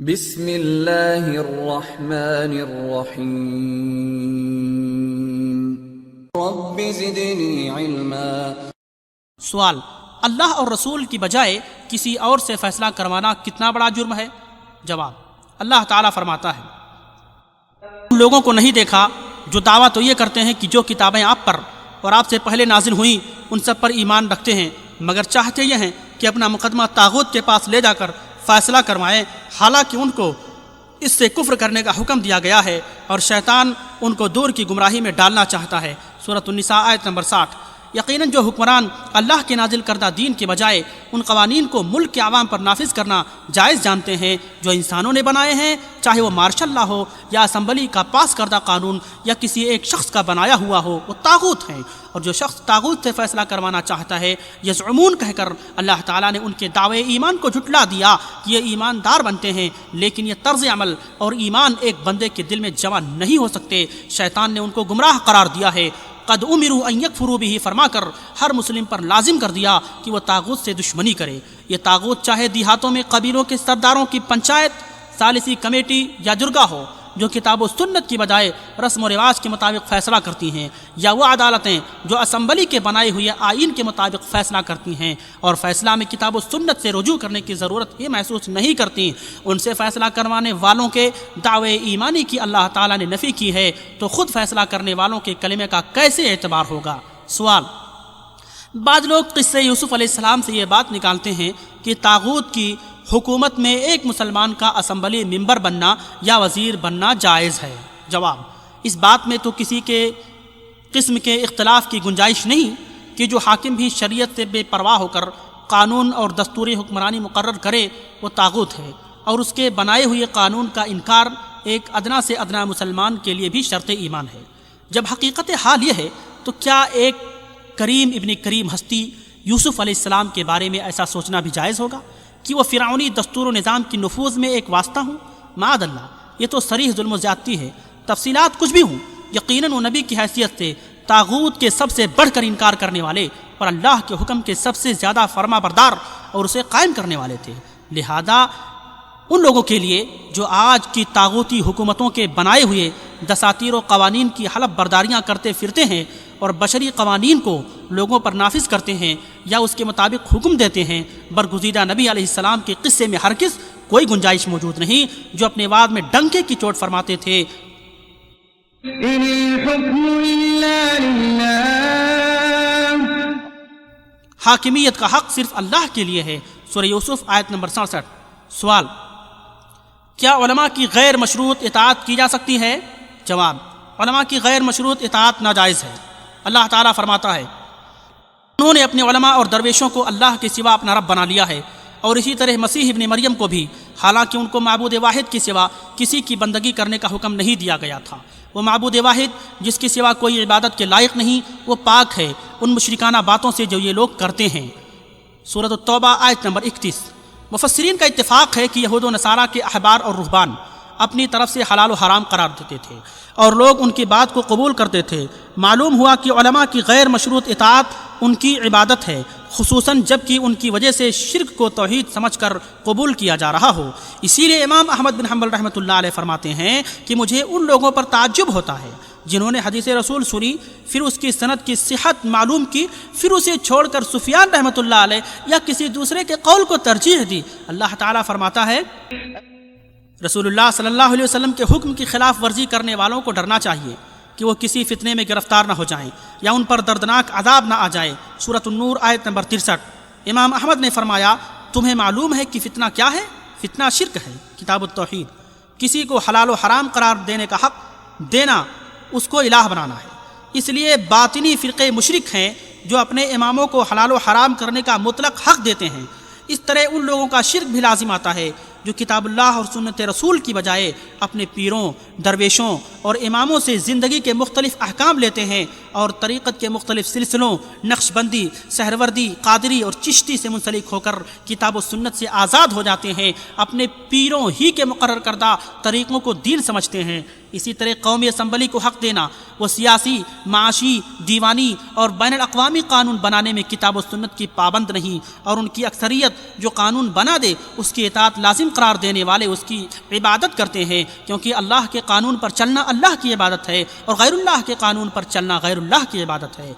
بسم اللہ الرحمن الرحیم رب زدنی علما۔ سوال: اللہ اور رسول کی بجائے کسی اور سے فیصلہ کروانا کتنا بڑا جرم ہے؟ جواب: اللہ تعالیٰ فرماتا ہے، ان لوگوں کو نہیں دیکھا جو دعویٰ تو یہ کرتے ہیں کہ جو کتابیں آپ پر اور آپ سے پہلے نازل ہوئیں ان سب پر ایمان رکھتے ہیں، مگر چاہتے یہ ہیں کہ اپنا مقدمہ طاغوت کے پاس لے جا کر فیصلہ کروائیں، حالانکہ ان کو اس سے کفر کرنے کا حکم دیا گیا ہے اور شیطان ان کو دور کی گمراہی میں ڈالنا چاہتا ہے۔ سورۃ النساء آیت نمبر 60۔ یقیناً جو حکمران اللہ کے نازل کردہ دین کے بجائے ان قوانین کو ملک کے عوام پر نافذ کرنا جائز جانتے ہیں جو انسانوں نے بنائے ہیں، چاہے وہ مارشل لا ہو یا اسمبلی کا پاس کردہ قانون یا کسی ایک شخص کا بنایا ہوا ہو، وہ طاغوت ہیں، اور جو شخص طاغوت سے فیصلہ کروانا چاہتا ہے یزعمون کہہ کر اللہ تعالیٰ نے ان کے دعوے ایمان کو جھٹلا دیا کہ یہ ایماندار بنتے ہیں، لیکن یہ طرز عمل اور ایمان ایک بندے کے دل میں جمع نہیں ہو سکتے۔ شیطان نے ان کو گمراہ قرار دیا ہے۔ قد امروا ان یکفروا بہ فرما کر ہر مسلم پر لازم کر دیا کہ وہ طاغوت سے دشمنی کرے۔ یہ طاغوت چاہے دیہاتوں میں قبیلوں کے سرداروں کی پنچایت، ثالثی کمیٹی یا جرگہ ہو جو کتاب و سنت کی بجائے رسم و رواج کے مطابق فیصلہ کرتی ہیں، یا وہ عدالتیں جو اسمبلی کے بنائے ہوئے آئین کے مطابق فیصلہ کرتی ہیں اور فیصلہ میں کتاب و سنت سے رجوع کرنے کی ضرورت ہی محسوس نہیں کرتی، ان سے فیصلہ کروانے والوں کے دعوے ایمانی کی اللہ تعالیٰ نے نفی کی ہے، تو خود فیصلہ کرنے والوں کے کلمے کا کیسے اعتبار ہوگا؟ سوال: بعض لوگ قصہ یوسف علیہ السلام سے یہ بات نکالتے ہیں کہ طاغوت کی حکومت میں ایک مسلمان کا اسمبلی ممبر بننا یا وزیر بننا جائز ہے۔ جواب: اس بات میں تو کسی کے قسم کے اختلاف کی گنجائش نہیں کہ جو حاکم بھی شریعت سے بے پرواہ ہو کر قانون اور دستوری حکمرانی مقرر کرے وہ طاغوت ہے، اور اس کے بنائے ہوئے قانون کا انکار ایک ادنا سے ادنا مسلمان کے لیے بھی شرط ایمان ہے۔ جب حقیقت حال یہ ہے تو کیا ایک کریم ابن کریم ہستی یوسف علیہ السلام کے بارے میں ایسا سوچنا بھی جائز ہوگا کہ وہ فرعونی دستور و نظام کی نفوذ میں ایک واسطہ ہوں؟ معاذ اللہ، یہ تو صریح ظلم و زیادتی ہے۔ تفصیلات کچھ بھی ہوں، یقیناً وہ نبی کی حیثیت سے طاغوت کے سب سے بڑھ کر انکار کرنے والے اور اللہ کے حکم کے سب سے زیادہ فرما بردار اور اسے قائم کرنے والے تھے۔ لہذا ان لوگوں کے لیے جو آج کی طاغوتی حکومتوں کے بنائے ہوئے دساتیر و قوانین کی حلف برداریاں کرتے پھرتے ہیں اور بشری قوانین کو لوگوں پر نافذ کرتے ہیں یا اس کے مطابق حکم دیتے ہیں، برگزیدہ نبی علیہ السلام کے قصے میں ہرگز کوئی گنجائش موجود نہیں، جو اپنے وعد میں ڈنکے کی چوٹ فرماتے تھے، ان الحکم الا للہ، حاکمیت کا حق صرف اللہ کے لیے ہے۔ سورہ یوسف آیت نمبر 67۔ سوال: کیا علماء کی غیر مشروط اطاعت کی جا سکتی ہے؟ جواب: علماء کی غیر مشروط اطاعت ناجائز ہے۔ اللہ تعالیٰ فرماتا ہے، انہوں نے اپنے علماء اور درویشوں کو اللہ کے سوا اپنا رب بنا لیا ہے، اور اسی طرح مسیح ابن مریم کو بھی، حالانکہ ان کو معبود واحد کے سوا کسی کی بندگی کرنے کا حکم نہیں دیا گیا تھا۔ وہ معبود واحد جس کے سوا کوئی عبادت کے لائق نہیں، وہ پاک ہے ان مشرکانہ باتوں سے جو یہ لوگ کرتے ہیں۔ سورۃ التوبہ آیت نمبر 31۔ مفسرین کا اتفاق ہے کہ یہود و نصارہ کے احبار اور رہبان اپنی طرف سے حلال و حرام قرار دیتے تھے اور لوگ ان کی بات کو قبول کرتے تھے۔ معلوم ہوا کہ علماء کی غیر مشروط اطاعت ان کی عبادت ہے، خصوصاً جب کہ ان کی وجہ سے شرک کو توحید سمجھ کر قبول کیا جا رہا ہو۔ اسی لیے امام احمد بن حنبل رحمۃ اللہ علیہ فرماتے ہیں کہ مجھے ان لوگوں پر تعجب ہوتا ہے جنہوں نے حدیث رسول سنی، پھر اس کی سند کی صحت معلوم کی، پھر اسے چھوڑ کر سفیان رحمۃ اللہ علیہ یا کسی دوسرے کے قول کو ترجیح دی۔ اللہ تعالیٰ فرماتا ہے، رسول اللہ صلی اللہ علیہ وسلم کے حکم کی خلاف ورزی کرنے والوں کو ڈرنا چاہیے کہ وہ کسی فتنے میں گرفتار نہ ہو جائیں یا ان پر دردناک عذاب نہ آ جائے۔ سورۃ النور آیت نمبر 63۔ امام احمد نے فرمایا، تمہیں معلوم ہے کہ فتنہ کیا ہے؟ فتنہ شرک ہے، کتاب التوحید۔ کسی کو حلال و حرام قرار دینے کا حق دینا اس کو الہ بنانا ہے۔ اس لیے باطنی فرقے مشرک ہیں جو اپنے اماموں کو حلال و حرام کرنے کا مطلق حق دیتے ہیں۔ اس طرح ان لوگوں کا شرک بھی لازم آتا ہے جو کتاب اللہ اور سنت رسول کی بجائے اپنے پیروں، درویشوں اور اماموں سے زندگی کے مختلف احکام لیتے ہیں اور طریقت کے مختلف سلسلوں، نقش بندی، سہروردی، قادری اور چشتی سے منسلک ہو کر کتاب و سنت سے آزاد ہو جاتے ہیں، اپنے پیروں ہی کے مقرر کردہ طریقوں کو دین سمجھتے ہیں۔ اسی طرح قومی اسمبلی کو حق دینا، وہ سیاسی، معاشی، دیوانی اور بین الاقوامی قانون بنانے میں کتاب و سنت کی پابند نہیں، اور ان کی اکثریت جو قانون بنا دے اس کی اطاعت لازم قرار دینے والے اس کی عبادت کرتے ہیں، کیونکہ اللہ کے قانون پر چلنا اللہ کی عبادت ہے اور غیر اللہ کے قانون پر چلنا غیر اللہ کی عبادت ہے۔